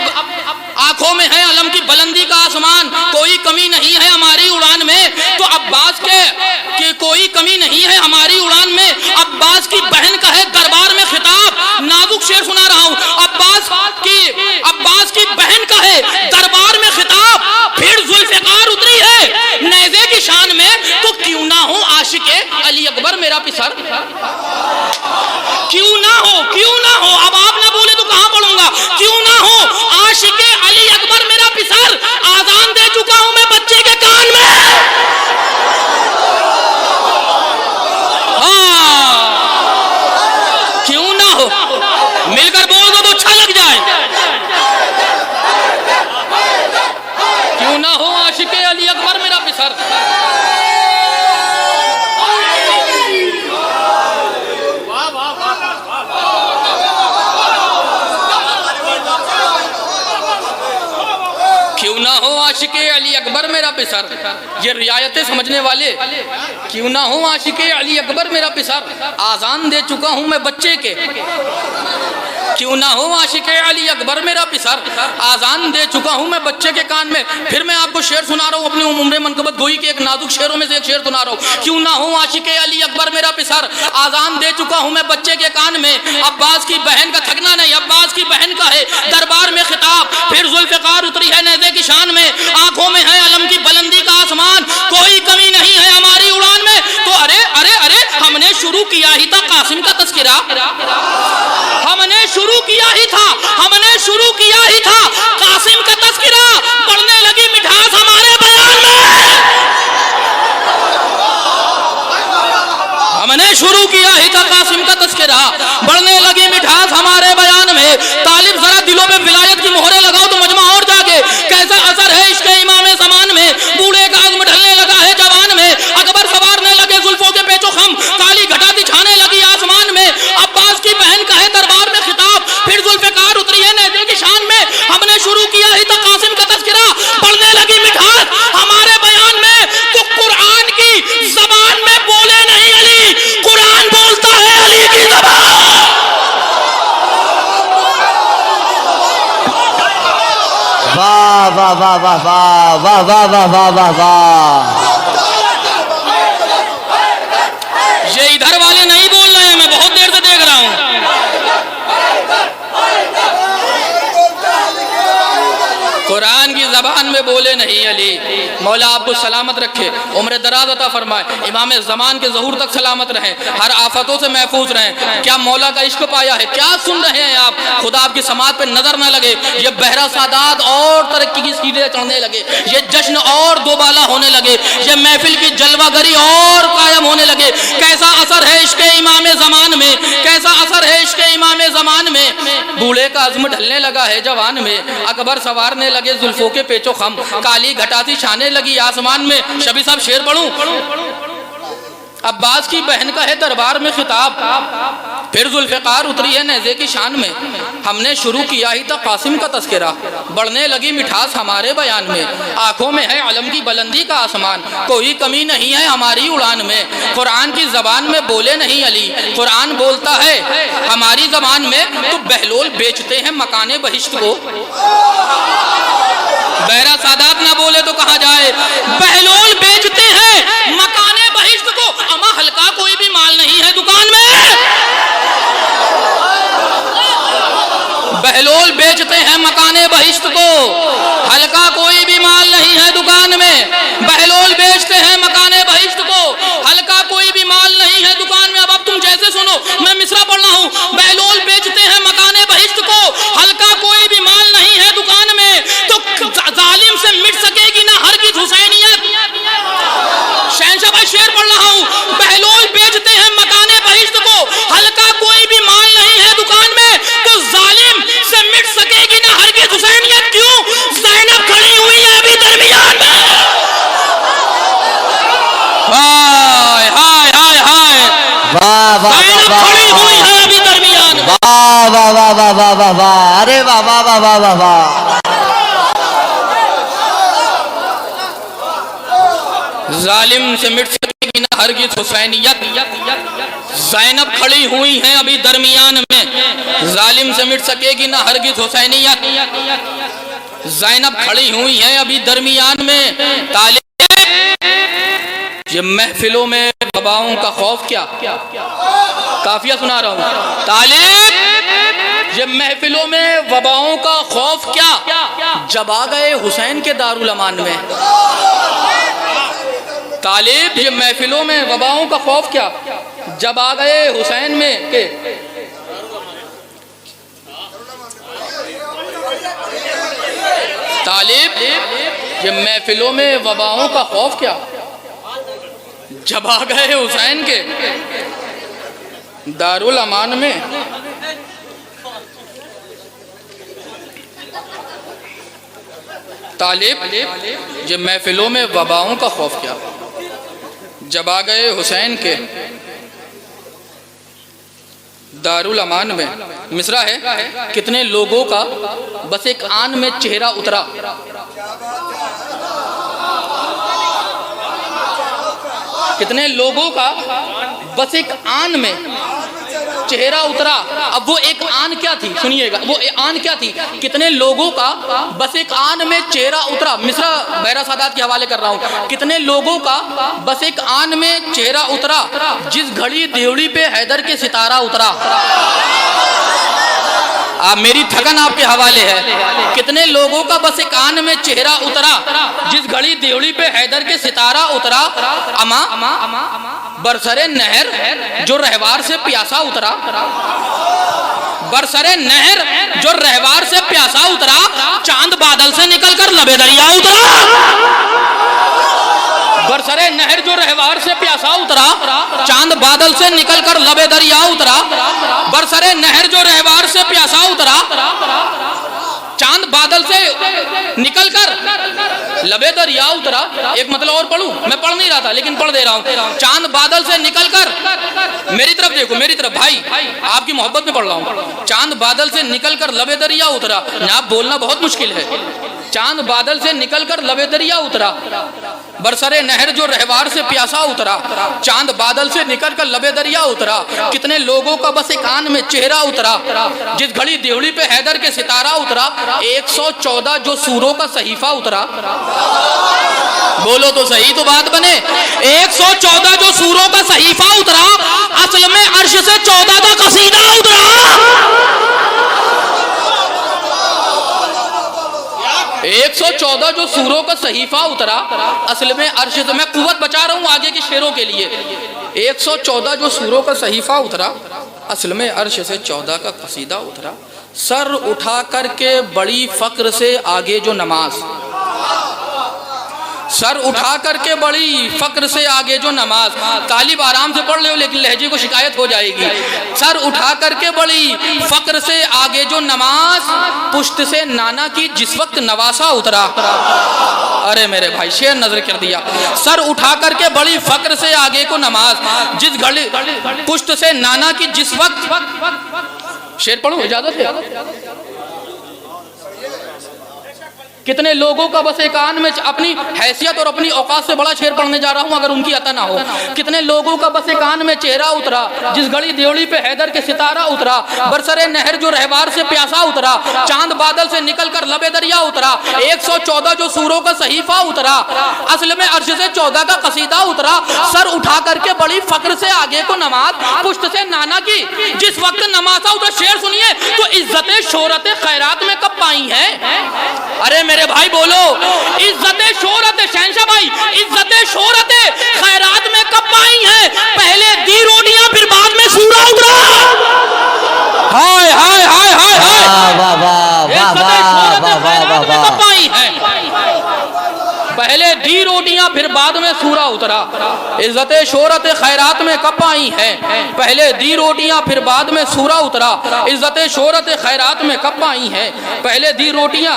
आंखों में है अलम की बुलंदी का आसमान, कोई कमी नहीं है हमारी उड़ान में। तो अब्बास के कोई कमी नहीं है हमारी उड़ान में। अब्बास की बहन का है दरबार में खिताब। नाजुक शेर सुना रहा हूँ, अब्बास की बहन का है दरबार में खिताब। फिर जुल्फ़िकार उतरी है नेज़े की शान में। तो क्यों ना हो आशिक़े अली अकबर मेरा पिसर, क्यों ना हो, क्यों ना हो। अब आप ना बोले तो कहां पढ़ूंगा। क्यों ना हो आशिक़े अली अकबर मेरा पिसर, आज़ान दे चुका हूं मैं बच्चे के कान में। हाँ, क्यों ना हो, मिलकर बोल दो तो अच्छा लग जाए। क्यों ना हो आशिक़े अली अकबर मेरा पिसर। क्यों ना हो आशिक़े अली अकबर मेरा पिसर। ये रियायतें समझने वाले, क्यों ना हो आशिक़े अली अकबर मेरा पिसर, आज़ान दे चुका हूँ मैं बच्चे के। क्यों ना हो आशिक़े अली अकबर मेरा पिसर, आज़ान दे चुका हूँ मैं बच्चे के कान में। फिर मैं आपको शेर सुना रहा हूँ अपनी उम्र मनकबत गोई के एक नाजुक शेरों में से एक शेर सुना रहा हूँ। क्यों ना हो आशिक़े अली अकबर मेरा पिसर, आज़ान दे चुका हूँ मैं बच्चे के कान में। अब्बास की बहन का थकना नहीं, अब्बास की बहन का है दरबार में खिताब। फिर जुल्फ़िकार उतरी है नेज़े की शान में। आंखों में है अलम की बुलंदी का आसमान, कोई कमी नहीं है हमारी उड़ान में। तो अरे अरे अरे, हमने शुरू किया ही था कासिम का तज़किरा, हमने शुरू किया ही था, हमने शुरू किया ही था कासिम का तज़किरा। बढ़ने लगी मिठास हमारे बयान में, हमने शुरू किया ही था कासिम का तज़किरा। बढ़ने लगी मिठास हमारे बयान में। तालिब जरा दिलों में विलायत की मोहरें लगाओ तो मजमा और जागे। कैसा असर है इसके इमाम ज़मान में, बूढ़े का अज़्म ढलने लगा है जवान में। अकबर सवारने लगे जुल्फों के पेचो खम, काली घटा बिछाने लगी आसमान में। अब्बास की बहन का है दरबार में खिताब। फिर जुल्फ़िकार उतरी है नेज़े की शान में। हमने शुरू किया ही था कासिम का तज़किरा। बढ़ने लगी मिठास हमारे बयान में। तो कुरान की ज़बान में बोले नहीं अली, कुरान बोलता है अली की ज़बान। वाह वाह वाह वाह वाह वाह वाह वाह वाह वाह वाह। ये इधर वाले नहीं बोल रहे हैं, मैं बहुत देर से देख रहा हूं। कुरान कुरान की जबान में बोले नहीं अली। मौला आपको सलामत रखे, उम्र दराज अता फरमाए, इमाम ज़मान के ज़हूर तक सलामत रहें, हर आफतों से महफूज रहें। क्या मौला का इश्क पाया है, क्या सुन रहे हैं आप? खुदा आपकी समाज पे नजर ना लगे, ये बहरा सादात और तरक्की की सीढ़ियां चढ़ने लगे, ये जश्न और दोबाला होने लगे, ये महफिल की जलवागरी और कायम होने लगे। कैसा असर है इश्क इमाम ज़मान में, कैसा असर है इश्क इमाम ज़मान में। बूढ़े का अज़्म ढलने लगा है जवान में, अकबर सवारने लगे जुल्फों के पेचो खम, काली घटाती छाने लगी आसमान में। शबी साहब शेर पढ़ूं? अब्बास की बहन का है दरबार में खिताब, फिर जुल्फ़िकार उतरी है नेज़े की शान में। हमने शुरू किया ही था कासिम का तस्करा, बढ़ने लगी मिठास हमारे बयान में। आंखों में है अलम की बुलंदी का आसमान, कोई कमी नहीं है हमारी उड़ान में। कुरान की ज़बान में बोले नहीं अली, कुरान बोलता है हमारी ज़बान में। तो बहलोल बेचते हैं मकाने बहिश्त को, बहरा सादात ना बोले तो कहा जाए। बहलोल बेचते हैं मकाने बहिश्त को, अमा हल्का कोई भी माल नहीं है दुकान में। बहलोल बेचते हैं मकाने बहिश्त को, हल्का कोई भी माल नहीं है दुकान में। बहलोल बेचते हैं मकाने बहिश्त को, हल्का कोई भी माल नहीं है दुकान में। अब तुम जैसे सुनो, मैं मिसरा पढ़ रहा हूँ। बहलोल बेचते हैं मकाने बहिश्त को, हल्का कोई भी माल नहीं है दुकान में। तो जालिम से मिट सकेगी ना हरगिज़ हुसैनियत। शहंशाह भाई शेर पढ़ रहा हूँ। बहलोल बेचते हैं मकाने बहिश्त को, हल्का कोई भी माल नहीं है दुकान में। तो जालिम से मिट सकेगी ना हरगिज़ हुसैनियत। क्यों? ज़ैनब खड़ी हुई है अभी दरमियान में। हाय हाय हाय हाय, वाह वाह ज़ैनब खड़ी हुई है अभी दरमियान में। वाह वाह वाह वाह वाह वाह वाह, अरे वाह वाह वाह वाह वाह वाह। जालिम से मिट सकेगी ना हरगिज़ हुसैनियत। ज़ैनब खड़ी हुई हैं अभी दरमियान में, जालिम से मिट सकेगी ना हरगिज़ हुसैनियत। ज़ैनब खड़ी हुई हैं अभी दरमियान में। तालिब ये महफिलों में वबाओं का खौफ क्या, काफिया सुना रहा हूँ। तालिब ये महफिलों में वबाओं का खौफ क्या, जब आ गए हुसैन के दारुल अमान में। तालिब ये महफिलों में वबाओं का खौफ क्या, जब आ गए हुसैन में के। तालिब ये महफिलों में वबाओं का खौफ क्या, जब आ गए हुसैन के दारुल अमान में। तालिब ये महफिलों में वबाओं का खौफ क्या, जब आ गए हुसैन के दारुल अमान में। मिसरा है, कितने लोगों का बस एक आन में चेहरा उतरा। कितने लोगों का बस एक आन में चेहरा उतरा। अब वो एक आन क्या थी, सुनिएगा, वो आन क्या थी? कितने लोगों का बस एक आन में चेहरा उतरा। मिसरा बहरा सादात के हवाले कर रहा हूँ। कितने लोगों का बस एक आन में चेहरा उतरा, जिस घड़ी देवड़ी पे हैदर के सितारा उतरा। मेरी थकन आपके हवाले है। कितने लोगों का बस एक आन में चेहरा उतरा, जिस घड़ी देवड़ी पे हैदर के सितारा उतरा। अमा बरसरे नहर जो रहवार से प्यासा उतरा, बरसरे नहर जो रहवार से प्यासा उतरा, चांद बादल से निकल कर लबे दरिया उतरा। बरसरे नहर जो रहवार से प्यासा उतरा, चांद बादल से निकल कर लबे दरिया उतरा। बरसरे नहर जो रहवार से प्यासा उतरा, चांद बादल से निकल कर लबे दरिया उतरा। एक मतलब और पढ़ूं, मैं पढ़ नहीं रहा था लेकिन पढ़ दे रहा हूं। चांद बादल से निकल कर, मेरी तरफ देखो, मेरी तरफ भाई, आपकी मोहब्बत में पढ़ रहा हूं। चांद बादल से निकल कर लबे दरिया उतरा। यहाँ बोलना बहुत मुश्किल है। चांद बादल से निकल कर लबे दरिया उतरा, बरसरे नहर जो रहवार से प्यासा उतरा, चांद बादल से निकल कर लबे दरिया उतरा। कितने लोगों का बस एक कान में चेहरा उतरा, जिस घड़ी देवड़ी पे हैदर के सितारा उतरा। 114 जो सूरों का सहीफा उतरा। बोलो तो सही तो बात बने। 114 जो सूरों का सहीफा उतरा, असल में अर्श से 14 का कसीदा उतरा। 114 जो सूरों का सहीफा उतरा, असल में अर्श से मैं कुव्वत बचा रहा हूँ आगे के शेरों के लिए। 114 जो सूरों का सहीफा उतरा, असल में अर्श से 14 का कसीदा उतरा। सर उठा करके बड़ी फक्र से आगे जो नमाज, सर उठा करके बड़ी फक्र से आगे जो नमाज, तालिब आराम से पढ़ ले लेकिन लहजे को शिकायत हो जाएगी। सर उठा करके बड़ी फक्र से आगे जो नमाज, पुश्त से नाना की जिस वक्त नवासा उतरा। अरे मेरे भाई शेर नजर कर दिया। सर उठा करके बड़ी फक्र से आगे को नमाज, जिस घड़ी पुश्त से नाना की जिस वक्त। शेर पढ़ूं इजाजत है? कितने लोगों का बस एक आन में अपनी हैसियत और अपनी औकात से बड़ा शेर पढ़ने जा रहा हूं अगर उनकी अता ना हो। कितने लोगों का बस एक आन में चेहरा उतरा, जिस घड़ी देवड़ी पे हैदर के सितारा उतरा। बरसरे नहर जो रहवार से प्यासा उतरा, चांद बादल से निकल कर लबे दरिया उतरा। 114 जो सूरों का सहीफा उतरा, असल में अर्श से 14 का कसीदा उतरा। सर उठा करके बड़ी फक्र से आगे को नमाज, पुश्त से नाना की जिस वक्त नमाजा उतरा। शेर सुनिए तो इज्जत शोहरत खैरात में कब पाई है? अरे मेरे भाई बोलो, इज्जत शोहरत शहंशाह भाई, इज्जत शोहरत खैरात में कब पाई है? पहले दी रोटियां फिर बाद में सूरा उतरा। हाय हाय हाय हाय हाय, वाह वाह वाह वाह वाह वाह वाह। कब पाई है? पहले दी रोटियां फिर बाद में सूरा उतरा। इज्जत शोहरत खैरात में कब आई है? पहले दी रोटियां फिर बाद में सूरा उतरा। इज्जत शोहरत खैरात में कब आई है? पहले दी रोटियां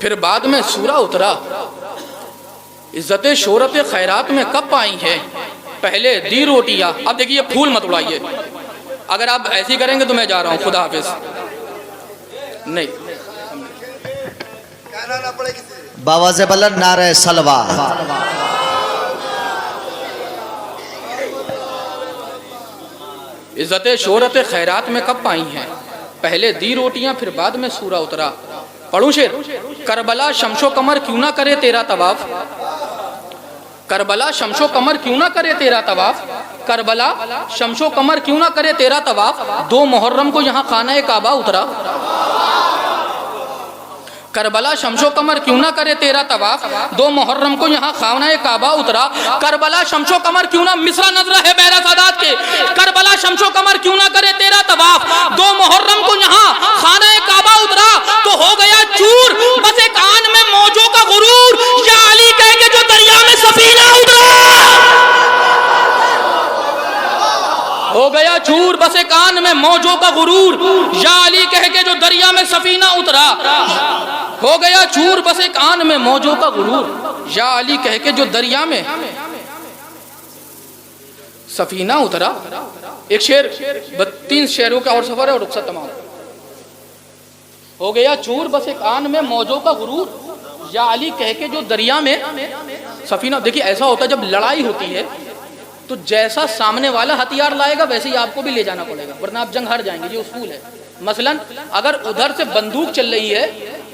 फिर बाद में सूरा उतरा। इज्जत शोहरत खैरात में कब आई है? पहले दी रोटियां। अब देखिए फूल मत उड़ाइए, अगर आप ऐसे करेंगे तो मैं जा रहा हूं, खुदा हाफिज। नहीं बाबा से बल्लन नारे सलवा। इज्जत शोहरत खैरात में कब पाई हैं? पहले दी रोटियां फिर बाद में सूरा उतरा। पढ़ूं शेर? करबला शमशो कमर क्यों ना करे तेरा तवाफ, करबला शमशो कमर क्यों ना करे तेरा तवाफ, करबला शमशो कमर क्यों ना करे तेरा तवाफ। 2 मुहर्रम को यहाँ खाना काबा उतरा। करबला शमशो कमर क्यों ना करे तेरा तवाफ, 2 मुहर्रम को यहाँ खाना काबा उतरा। करबला शमशो कमर क्यों ना, मिसरा नजर है मेरा सादात के, करबला शमशो कमर क्यों ना करे तेरा तवाफ, 2 मुहर्रम को यहाँ खाना काबा उतरा। तो हो गया चूर बस एक आन में मौजों का गुरूर, या अली कह के जो दरिया में सफीना उतरा। हो गया चूर बस एक आन में मौजों का गुरूर, या अली कह के जो दरिया में सफीना उतरा। हो गया चूर बस एक आन में मौजों का गुरूर, या अली कह के जो दरिया में सफीना उतरा। एक शेर, 32 शेरों का और सफर है और रुखसत तमाम। हो गया चूर बस एक आन में मौजों का गुरूर, या अली कह के जो दरिया में सफीना। देखिए ऐसा होता है जब लड़ाई होती है तो जैसा सामने वाला हथियार लाएगा वैसे ही आपको भी ले जाना पड़ेगा, वरना आप जंग हार जाएंगे। ये उसूल है। मसलन अगर उधर से बंदूक चल रही है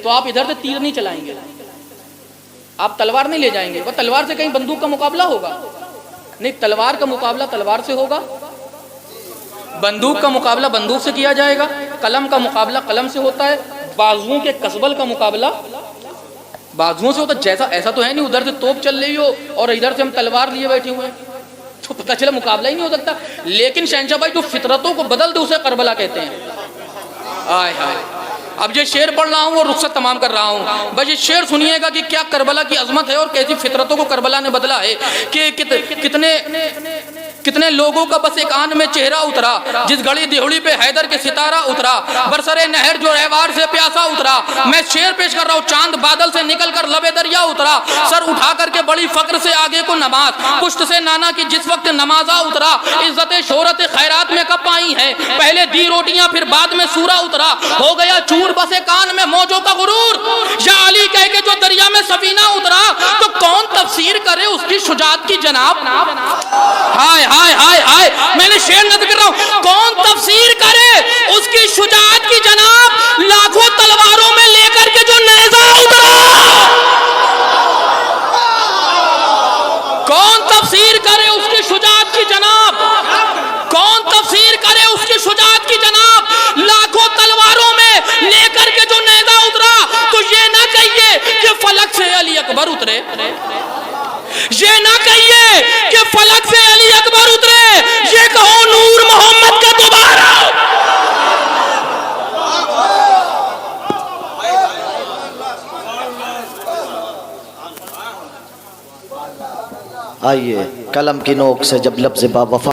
तो आप इधर से तीर नहीं चलाएंगे, आप तलवार नहीं ले जाएंगे। वह तलवार से कहीं बंदूक का मुकाबला होगा? नहीं, तलवार का मुकाबला तलवार से होगा, बंदूक का मुकाबला बंदूक से किया जाएगा, कलम का मुकाबला कलम से होता है, बाजुओं के कसबल का मुकाबला बाजुओं से होता है। जैसा ऐसा तो है नहीं उधर से तोप चल रही हो और इधर से हम तलवार लिए बैठे हुए हैं, तो पता चला मुकाबला ही नहीं हो सकता। लेकिन शहंशाह भाई जो फितरतों को बदल दे उसे करबला कहते हैं। आय हाय, अब ये शेर पढ़ रहा हूँ और रुखसत तमाम कर रहा हूँ, बस ये शेर सुनिएगा कि क्या करबला की अजमत है और कैसी फितरतों को करबला ने बदला है। कि कितने लोगों का बस एक आन में चेहरा उतरा, जिस घड़ी देहड़ी पे हैदर के सितारा उतरा। बरसरे नहर जो रहवार से प्यासा उतरा। मैं शेर पेश कर रहा हूँ, चांद बादल से निकल कर लबे दरिया उतरा। सर उठा करके बड़ी फक्र से आगे को नमाज, पुश्त से नाना की जिस वक्त नमाजा उतरा। इज्जत शोहरत खैरात में कब पाई है? पहले दी रोटियां फिर बाद में सूरा उतरा। हो गया चूर बसे कान में मौजों का गुरूर, या अली कह के जो दरिया में सफीना उतरा। तो कौन तफसीर करे उसकी शुजात की जनाब। हाय हाय हाय हाय, मैंने शेर नज़र कर रहा हूं, कौन तफसीर करे उसकी शुजात की जनाब। लाखों तलवारों में लेकर के जो नेज़ा उतरा। कौन तफसीर करे उसकी शुजात की जनाब, कौन तफसीर करे उसकी शुजात की जनाब। लाखों तलवारों में लेकर के जो नेज़ा उतरा। उतरे। ये ना कहिए कि फलक से अली अकबर उतरे, ये कहो नूर मोहम्मद का दोबारा। आइए कलम की नोक से जब लफ्ज़ बा वफा